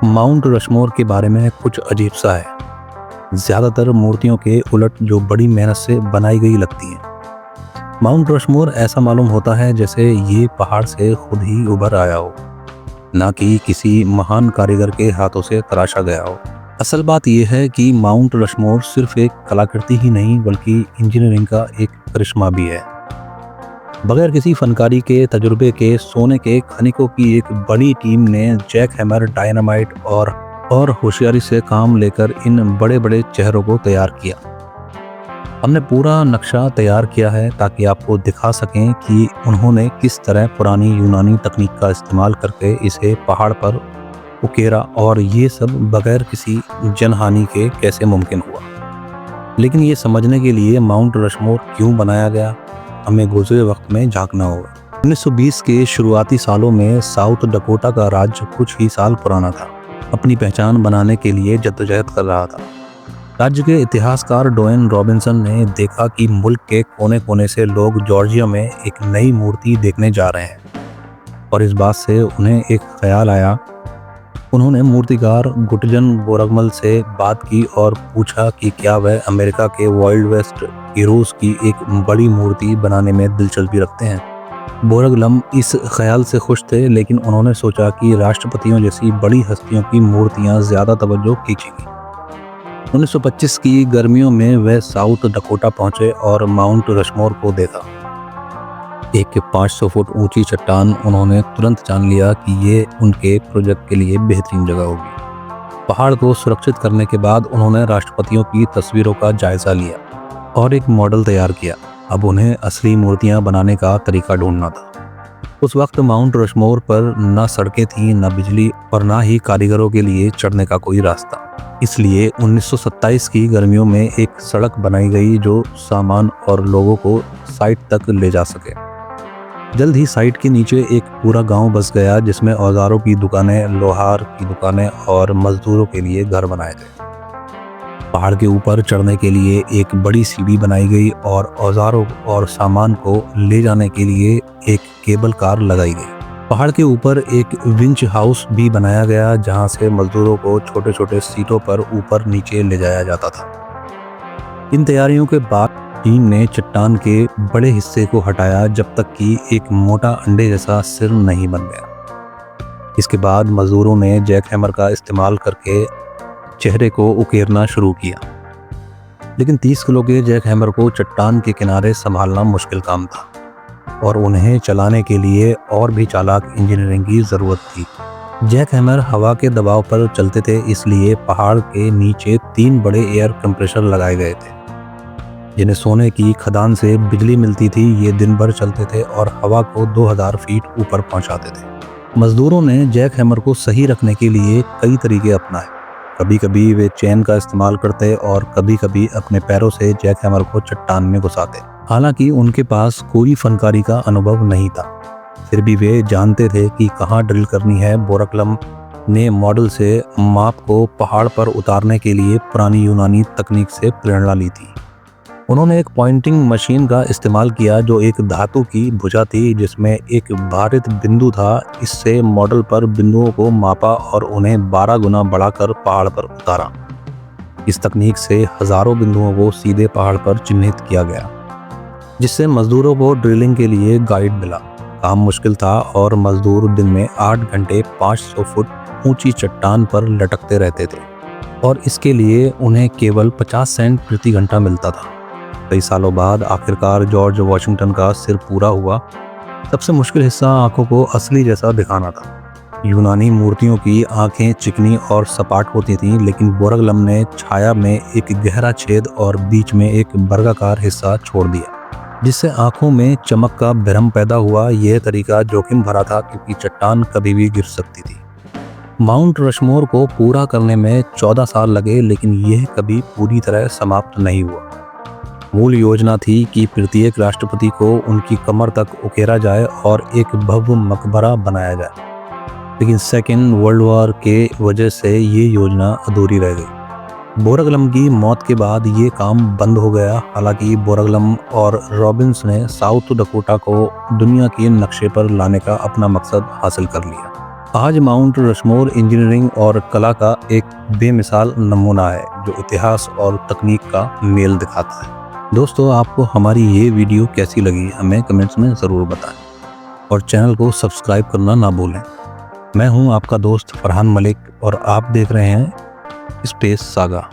Mount Rushmore के बारे में कुछ अजीब सा है। ज़्यादातर मूर्तियों के उलट जो बड़ी मेहनत से बनाई गई लगती हैं। माउंट रशमोर ऐसा मालूम होता है जैसे ये पहाड़ से खुद ही उभर आया हो, ना कि किसी महान कारीगर के हाथों से तराशा गया हो। असल बात यह है कि माउंट रशमोर सिर्फ एक कलाकृति ही नहीं बल्कि इंजीनियरिंग का एक करिश्मा भी है। बगैर किसी फनकारी के तजुर्बे के सोने के खनिकों की एक बड़ी टीम ने जैकहैमर, डायनामाइट और होशियारी से काम लेकर इन बड़े बड़े चेहरों को तैयार किया। हमने पूरा नक्शा तैयार किया है ताकि आपको दिखा सकें कि उन्होंने किस तरह पुरानी यूनानी तकनीक का इस्तेमाल करके इसे पहाड़ पर उकेरा, और ये सब बगैर किसी जनहानि के कैसे मुमकिन हुआ। लेकिन ये समझने के लिए माउंट रशमोर क्यों बनाया गया, हमें गुजरे वक्त में झांकना होगा। 1920 के शुरुआती सालों में साउथ डकोटा का राज्य कुछ ही साल पुराना था, अपनी पहचान बनाने के लिए जद्दोजहद कर रहा था। राज्य के इतिहासकार डोएन रॉबिन्सन ने देखा कि मुल्क के कोने कोने से लोग जॉर्जिया में एक नई मूर्ति देखने जा रहे हैं, और इस बात से उन्हें एक ख्याल आया। उन्होंने मूर्तिकार गुटजन बोरगमल से बात की और पूछा कि क्या वह अमेरिका के वाइल्ड वेस्ट हीरोज की एक बड़ी मूर्ति बनाने में दिलचस्पी रखते हैं। बोरगलम इस ख्याल से खुश थे, लेकिन उन्होंने सोचा कि राष्ट्रपतियों जैसी बड़ी हस्तियों की मूर्तियां ज़्यादा तवज्जो खींचेंगी। 1925 की गर्मियों में वह साउथ डकोटा पहुंचे और माउंट रशमोर को देखा। एक 500 फुट ऊंची चट्टान। उन्होंने तुरंत जान लिया कि ये उनके प्रोजेक्ट के लिए बेहतरीन जगह होगी। पहाड़ को सुरक्षित करने के बाद उन्होंने राष्ट्रपतियों की तस्वीरों का जायजा लिया और एक मॉडल तैयार किया। अब उन्हें असली मूर्तियां बनाने का तरीका ढूंढना था। उस वक्त माउंट रशमोर पर न सड़कें थीं, न बिजली, और न ही कारीगरों के लिए चढ़ने का कोई रास्ता। इसलिए 1927 की गर्मियों में एक सड़क बनाई गई जो सामान और लोगों को साइट तक ले जा सके। जल्द ही साइट के नीचे एक पूरा गांव बस गया, जिसमें औजारों की दुकानें, लोहार की दुकानें और मजदूरों के लिए घर बनाए गए। पहाड़ के ऊपर चढ़ने के लिए एक बड़ी सीढ़ी बनाई गई और औजारों और सामान को ले जाने के लिए एक केबल कार लगाई गई। पहाड़ के ऊपर एक विंच हाउस भी बनाया गया, जहां से मजदूरों को छोटे छोटे सीटों पर ऊपर नीचे ले जाया जाता था। इन तैयारियों के बाद टीम ने चट्टान के बड़े हिस्से को हटाया जब तक कि एक मोटा अंडे जैसा सिर नहीं बन गया। इसके बाद मजदूरों ने जैकहैमर का इस्तेमाल करके चेहरे को उकेरना शुरू किया, लेकिन 30 किलो के जैकहैमर को चट्टान के किनारे संभालना मुश्किल काम था, और उन्हें चलाने के लिए और भी चालाक इंजीनियरिंग की ज़रूरत थी। जैकहैमर हवा के दबाव पर चलते थे, इसलिए पहाड़ के नीचे 3 बड़े एयर कंप्रेशर लगाए गए थे, जिन्हें सोने की खदान से बिजली मिलती थी। ये दिन भर चलते थे और हवा को 2000 फीट ऊपर पहुंचाते थे। मजदूरों ने जैकहैमर को सही रखने के लिए कई तरीके अपनाए। कभी कभी वे चेन का इस्तेमाल करते और कभी कभी अपने पैरों से जैकहैमर को चट्टान में घुसाते। हालांकि उनके पास कोई फनकारी का अनुभव नहीं था, फिर भी वे जानते थे कि कहाँ ड्रिल करनी है। बोरगलम ने मॉडल से माप को पहाड़ पर उतारने के लिए पुरानी यूनानी तकनीक से प्रेरणा ली थी। उन्होंने एक पॉइंटिंग मशीन का इस्तेमाल किया जो एक धातु की भुजा थी, जिसमें एक भारित बिंदु था। इससे मॉडल पर बिंदुओं को मापा और उन्हें 12 गुना बढ़ाकर पहाड़ पर उतारा। इस तकनीक से हजारों बिंदुओं को सीधे पहाड़ पर चिन्हित किया गया, जिससे मजदूरों को ड्रिलिंग के लिए गाइड मिला। काम मुश्किल था और मजदूर दिन में 8 घंटे 500 फुट ऊंची चट्टान पर लटकते रहते थे, और इसके लिए उन्हें केवल 50 सेंट प्रति घंटा मिलता था। कई सालों बाद आखिरकार जॉर्ज वॉशिंगटन का सिर पूरा हुआ। सबसे मुश्किल हिस्सा आंखों को असली जैसा दिखाना था। यूनानी मूर्तियों की आंखें चिकनी और सपाट होती थीं, लेकिन बोरगलम ने छाया में एक गहरा छेद और बीच में एक वर्गाकार हिस्सा छोड़ दिया, जिससे आंखों में चमक का भ्रम पैदा हुआ। यह तरीका जोखिम भरा था क्योंकि चट्टान कभी भी गिर सकती थी। माउंट रशमोर को पूरा करने में 14 साल लगे, लेकिन यह कभी पूरी तरह समाप्त नहीं हुआ। मूल योजना थी कि प्रत्येक राष्ट्रपति को उनकी कमर तक उकेरा जाए और एक भव्य मकबरा बनाया जाए, लेकिन सेकेंड वर्ल्ड वॉर के वजह से ये योजना अधूरी रह गई। बोरगलम की मौत के बाद ये काम बंद हो गया। हालांकि बोरगलम और रॉबिन्स ने साउथ डकोटा को दुनिया के नक्शे पर लाने का अपना मकसद हासिल कर लिया। आज माउंट रशमोर इंजीनियरिंग और कला का एक बेमिसाल नमूना है जो इतिहास और तकनीक का मेल दिखाता है। दोस्तों, आपको हमारी ये वीडियो कैसी लगी हमें कमेंट्स में ज़रूर बताएं और चैनल को सब्सक्राइब करना ना भूलें। मैं हूं आपका दोस्त फरहान मलिक और आप देख रहे हैं स्पेस सागा।